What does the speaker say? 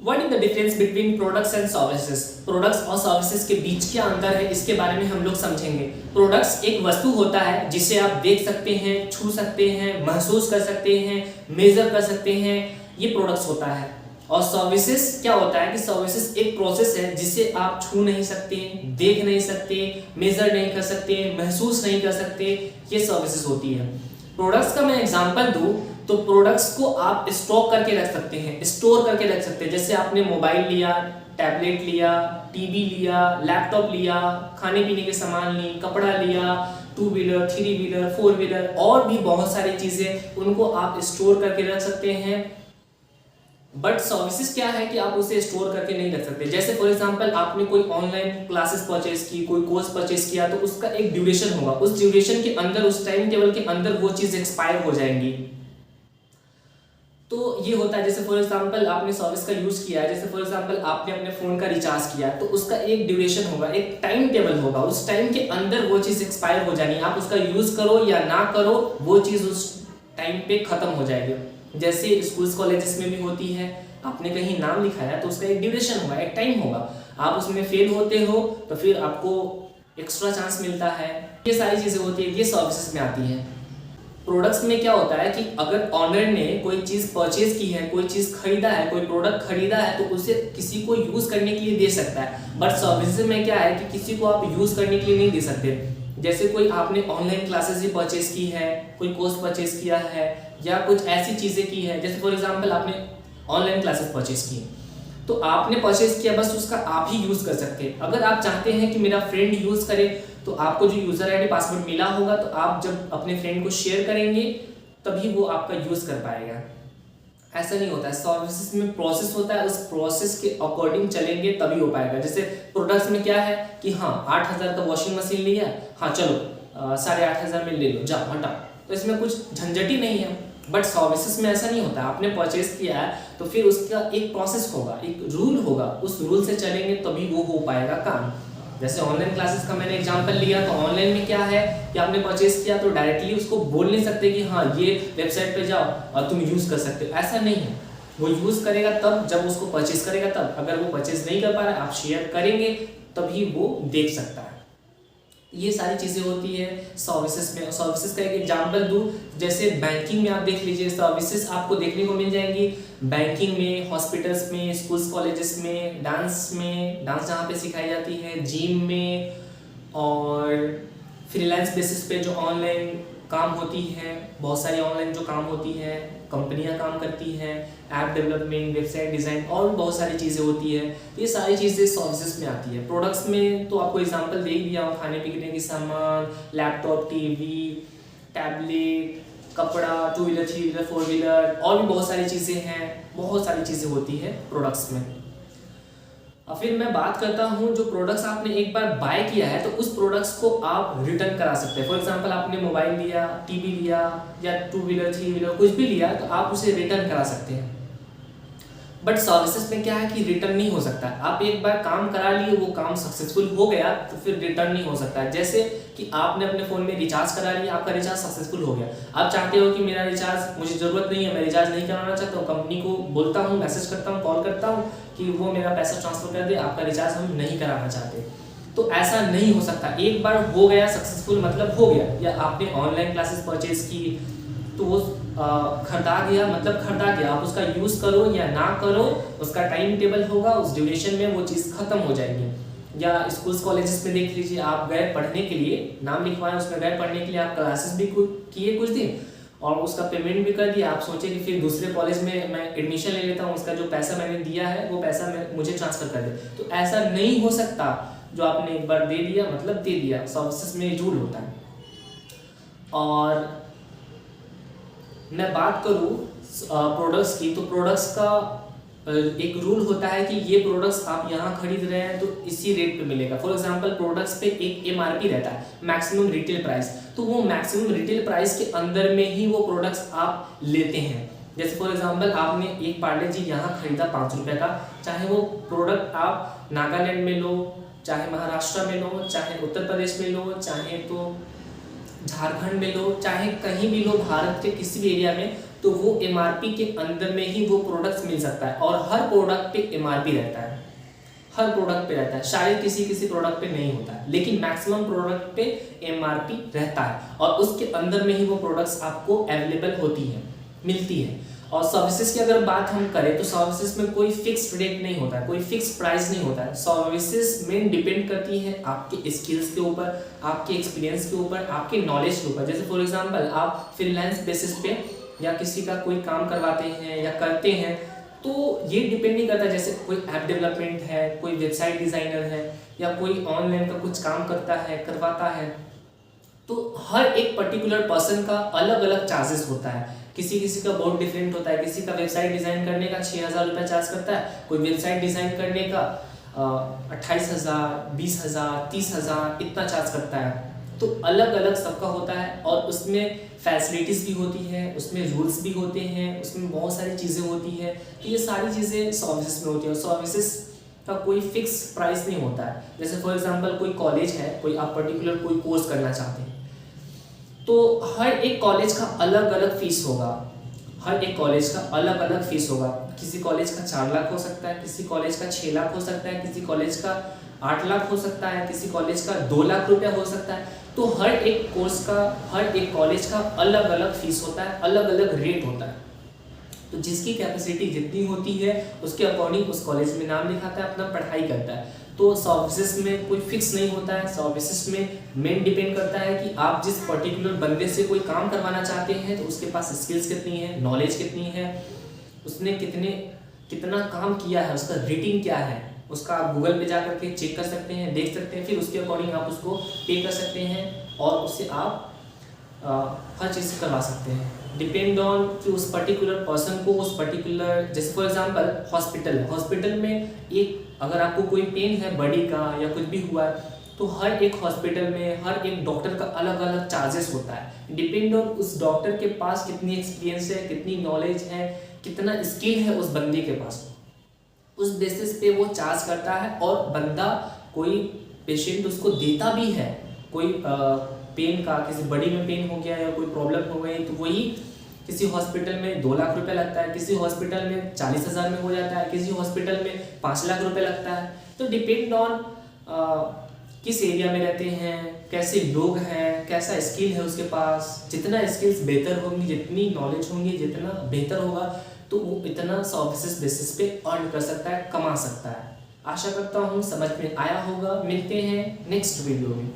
What is the difference between products and services. Products और services के बीच क्या अंतर है, इसके बारे में हम लोग समझेंगे। प्रोडक्ट्स एक वस्तु होता है जिसे आप देख सकते हैं, छू सकते हैं, महसूस कर सकते हैं, मेजर कर सकते हैं, ये प्रोडक्ट्स होता है। और सर्विसेज क्या होता है कि सर्विसेज एक प्रोसेस है जिसे आप छू नहीं सकते, देख नहीं सकते, मेजर नहीं कर सकते, महसूस नहीं कर सकते, ये सर्विसेज होती है। प्रोडक्ट्स का मैं एग्जांपल दूं तो प्रोडक्ट्स को आप स्टॉक करके रख सकते हैं, स्टोर करके रख सकते हैं। जैसे आपने मोबाइल लिया, टैबलेट लिया, टीवी लिया, लैपटॉप लिया, खाने पीने के सामान ली, कपड़ा लिया, 2 व्हीलर, 3 व्हीलर, 4 व्हीलर और भी बहुत सारी चीजें, उनको आप स्टोर करके रख सकते हैं। बट सर्विसेज क्या है कि आप उसे स्टोर करके नहीं रख सकते। जैसे फॉर एग्जांपल आपने कोई ऑनलाइन क्लासेस परचेज की, कोई कोर्स परचेज किया, तो उसका एक ड्यूरेशन होगा, उस ड्यूरेशन के अंदर, उस टाइम टेबल के अंदर वो चीज एक्सपायर हो जाएंगी। तो ये होता है। जैसे फॉर एग्जांपल आपने सर्विस का यूज किया है, जैसे फॉर एग्जांपल आपने अपने फोन का रिचार्ज किया, तो उसका एक ड्यूरेशन होगा, एक टाइम टेबल होगा, उस टाइम के अंदर वो चीज एक्सपायर हो जानी है। आप उसका यूज करो या ना करो, वो चीज उस टाइम पे खत्म हो जाएगी। जैसे स्कूल्स कॉलेजेस में भी होती है, आपने कहीं नाम लिखाया तो उसका एक ड्यूरेशन होगा, एक टाइम होगा, आप उसमें फेल होते हो तो फिर आपको एक्स्ट्रा चांस मिलता है। ये सारी चीजें होती है, ये सर्विसेज में आती है। प्रोडक्ट्स में क्या होता है कि अगर ऑनर ने कोई चीज परचेज की है, कोई चीज खरीदा है, कोई प्रोडक्ट खरीदा है, तो उसे किसी को यूज करने के लिए दे सकता है। बट सर्विसेज में क्या है कि किसी को आप यूज करने के लिए नहीं दे सकते। जैसे कोई आपने ऑनलाइन क्लासेस भी परचेज की है, कोई कोर्स परचेज किया है, या कुछ ऐसी चीजें की है, जैसे फॉर एग्जाम्पल आपने ऑनलाइन क्लासेस परचेज की, तो आपने परचेज किया, बस उसका आप ही यूज कर सकते हैं। अगर आप चाहते हैं कि मेरा फ्रेंड यूज करे, तो आपको जो यूजर आईडी पासवर्ड मिला होगा, तो आप जब अपने फ्रेंड को शेयर करेंगे तभी वो आपका यूज कर पाएगा। ऐसा नहीं होता है। सर्विसेज में प्रोसेस होता है, उस प्रोसेस के अकॉर्डिंग चलेंगे तभी हो पाएगा। जैसे प्रोडक्ट्स में क्या है कि हाँ 8,000 का वॉशिंग मशीन लिया, हाँ चलो 8,500 में ले लो, जाओ हटाओ, तो इसमें कुछ झंझट ही नहीं है। बट सर्विसेज में ऐसा नहीं होता। आपने परचेज किया है तो फिर उसका एक प्रोसेस होगा, एक रूल होगा, उस रूल से चलेंगे तभी वो हो पाएगा काम। जैसे ऑनलाइन क्लासेस का मैंने एग्जांपल लिया, तो ऑनलाइन में क्या है कि आपने परचेज किया तो डायरेक्टली उसको बोल नहीं सकते कि हाँ ये वेबसाइट पे जाओ और तुम यूज कर सकते हो, ऐसा नहीं है। वो यूज करेगा तब जब उसको परचेज करेगा तब। अगर वो परचेज नहीं कर पा रहा है, आप शेयर करेंगे तभी वो देख सकता है। ये सारी चीजें होती है सर्विसेज में। सर्विसेज का एक एग्जांपल दूं, जैसे बैंकिंग में आप देख लीजिए, सर्विसेज आपको देखने को मिल जाएंगी बैंकिंग में, हॉस्पिटल्स में, स्कूल्स कॉलेजेस में, डांस में, डांस जहाँ पे सिखाई जाती है, जिम में, और फ्रीलांस बेसिस पे जो ऑनलाइन काम होती है, बहुत सारी ऑनलाइन जो काम होती है, कंपनियां काम करती हैं, ऐप डेवलपमेंट, वेबसाइट डिज़ाइन और भी बहुत सारी चीज़ें होती है। ये सारी चीज़ें सर्विसेज में आती है। प्रोडक्ट्स में तो आपको एग्जांपल दे ही दिया हूँ, खाने पीने के सामान, लैपटॉप, टीवी, टैबलेट, कपड़ा, 2 व्हीलर, 3 व्हीलर, 4 व्हीलर और भी बहुत सारी चीज़ें हैं, बहुत सारी चीज़ें होती है प्रोडक्ट्स में। और फिर मैं बात करता हूँ, जो प्रोडक्ट्स आपने एक बार बाय किया है तो उस प्रोडक्ट्स को आप रिटर्न करा सकते हैं। फॉर एग्जांपल आपने मोबाइल लिया, टीवी लिया, या 2 व्हीलर, 3 व्हीलर कुछ भी लिया, तो आप उसे रिटर्न करा सकते हैं। बट सर्विसेज में क्या है कि रिटर्न नहीं हो सकता। आप एक बार काम करा लिए, वो काम सक्सेसफुल हो गया तो फिर रिटर्न नहीं हो सकता। जैसे कि आपने अपने फ़ोन में रिचार्ज करा लिया, आपका रिचार्ज सक्सेसफुल हो गया, आप चाहते हो कि मेरा रिचार्ज, मुझे ज़रूरत नहीं है, मैं रिचार्ज नहीं कराना चाहता हूँ, कंपनी को बोलता हूँ, मैसेज करता हूँ, कॉल करता हूँ कि वो मेरा पैसा ट्रांसफ़र कर दे, आपका रिचार्ज हम नहीं कराना चाहते। तो ऐसा नहीं हो सकता। एक बार हो गया सक्सेसफुल मतलब हो गया। या आपने ऑनलाइन क्लासेस परचेज की तो वो खरीदा गया मतलब खरीदा गया, आप उसका यूज़ करो या ना करो, उसका टाइम टेबल होगा, उस ड्यूरेशन में वो चीज़ खत्म हो जाएगी। या स्कूल्स कॉलेजेस में देख लीजिए, आप गए पढ़ने के लिए, नाम लिखवाए, उसमें गए पढ़ने के लिए, आप क्लासेस भी किए कुछ दिन और उसका पेमेंट भी कर दिया। आप सोचे कि फिर दूसरे कॉलेज में मैं एडमिशन ले लेता हूँ, उसका जो पैसा मैंने दिया है वो पैसा मुझे ट्रांसफ़र कर दे, तो ऐसा नहीं हो सकता। जो आपने एक बार दे दिया मतलब दे दिया, सर्विसेज में रूल होता है। और मैं बात करूँ प्रोडक्ट्स की, तो प्रोडक्ट्स का एक रूल होता है कि ये प्रोडक्ट्स आप यहाँ खरीद रहे हैं तो इसी रेट पे मिलेगा। फॉर एग्जांपल प्रोडक्ट्स पे एक एमआरपी रहता है, मैक्सिमम रिटेल प्राइस, तो वो मैक्सिमम रिटेल प्राइस के अंदर में ही वो प्रोडक्ट्स आप लेते हैं। जैसे फॉर एग्जांपल आपने एक पार्ले जी यहाँ खरीदा 5 रुपये का, चाहे वो प्रोडक्ट आप नागालैंड में लो, चाहे महाराष्ट्र में लो, चाहे उत्तर प्रदेश में लो, चाहे तो झारखंड में लो, चाहे कहीं भी लो, भारत के किसी भी एरिया में, तो वो MRP के अंदर में ही वो प्रोडक्ट्स मिल सकता है। और हर प्रोडक्ट पे MRP रहता है, हर प्रोडक्ट पे रहता है, शायद किसी किसी प्रोडक्ट पे नहीं होता है, लेकिन मैक्सिमम प्रोडक्ट पे MRP रहता है और उसके अंदर में ही वो प्रोडक्ट्स आपको अवेलेबल होती है, मिलती है। और सर्विसेज की अगर बात हम करें तो सर्विसेज में कोई फिक्स रेट नहीं होता है, कोई फिक्स प्राइस नहीं होता है। सर्विसेज मेन डिपेंड करती है आपके स्किल्स के ऊपर, आपके एक्सपीरियंस के ऊपर, आपके नॉलेज के ऊपर। जैसे फॉर एग्जांपल आप फ्रीलांस बेसिस पे या किसी का कोई काम करवाते हैं या करते हैं, तो ये डिपेंड नहीं करता। जैसे कोई ऐप डेवलपमेंट है, कोई वेबसाइट डिज़ाइनर है या कोई ऑनलाइन का कुछ काम करता है, करवाता है, तो हर एक पर्टिकुलर पर्सन का अलग अलग चार्जेस होता है। किसी किसी का बहुत डिफरेंट होता है। किसी का वेबसाइट डिज़ाइन करने का 6,000 रुपये चार्ज करता है, कोई वेबसाइट डिज़ाइन करने का 28,000, 20,000, 30,000 इतना चार्ज करता है। तो अलग अलग सबका होता है और उसमें फैसिलिटीज़ भी होती है, उसमें रूल्स भी होते हैं, उसमें बहुत सारी चीज़ें होती हैं। तो ये सारी चीज़ें सर्विसेज में होती है और सर्विसेज का कोई फिक्स प्राइस नहीं होता है। जैसे फॉर एग्जांपल कोई कॉलेज है, कोई आप पर्टिकुलर कोई कोर्स करना चाहते हैं, तो हर एक कॉलेज का अलग अलग फीस होगा, हर एक कॉलेज का अलग अलग फीस होगा। किसी कॉलेज का 4 लाख हो सकता है, किसी कॉलेज का 6 लाख हो सकता है, किसी कॉलेज का 8 लाख हो सकता है, किसी कॉलेज का 2 लाख रुपया हो सकता है। तो हर एक कोर्स का, हर एक कॉलेज का अलग अलग फीस होता है, अलग अलग रेट होता है। तो जिसकी कैपेसिटी जितनी होती है उसके अकॉर्डिंग उस कॉलेज में नाम लिखाता है, अपना पढ़ाई करता है। तो सर्विसेज में कोई फिक्स नहीं होता है। सर्विसेज में मेन डिपेंड करता है कि आप जिस पर्टिकुलर बंदे से कोई काम करवाना चाहते हैं तो उसके पास स्किल्स कितनी है, नॉलेज कितनी है, उसने कितना काम किया है, उसका रेटिंग क्या है, उसका आप गूगल पे जा करके चेक कर सकते हैं, देख सकते हैं। फिर उसके अकॉर्डिंग आप उसको पे कर सकते हैं और उससे आप हर चीज़ करवा सकते हैं। डिपेंड ऑन कि उस पर्टिकुलर पर्सन को, उस पर्टिकुलर, जैसे फॉर एग्जांपल हॉस्पिटल में एक अगर आपको कोई पेन है बॉडी का या कुछ भी हुआ है, तो हर एक हॉस्पिटल में हर एक डॉक्टर का अलग अलग चार्जेस होता है। डिपेंड ऑन उस डॉक्टर के पास कितनी एक्सपीरियंस है, कितनी नॉलेज है, कितना स्किल है उस बंदे के पास, उस बेसिस पे वो चार्ज करता है। और बंदा कोई पेशेंट उसको देता भी है, कोई पेन का, किसी बॉडी में पेन हो गया या कोई प्रॉब्लम हो गई, तो वही किसी हॉस्पिटल में 2 लाख रुपए लगता है, किसी हॉस्पिटल में 40,000 में हो जाता है, किसी हॉस्पिटल में 5 लाख रुपए लगता है। तो डिपेंड ऑन किस एरिया में रहते हैं, कैसे लोग हैं, कैसा स्किल है उसके पास। जितना स्किल्स बेहतर होंगी, जितनी नॉलेज होंगी, जितना बेहतर होगा, तो वो इतना सर्विसेज बेसिस पे अर्न कर सकता है, कमा सकता है। आशा करता हूँ समझ में आया होगा। मिलते हैं नेक्स्ट वीडियो में।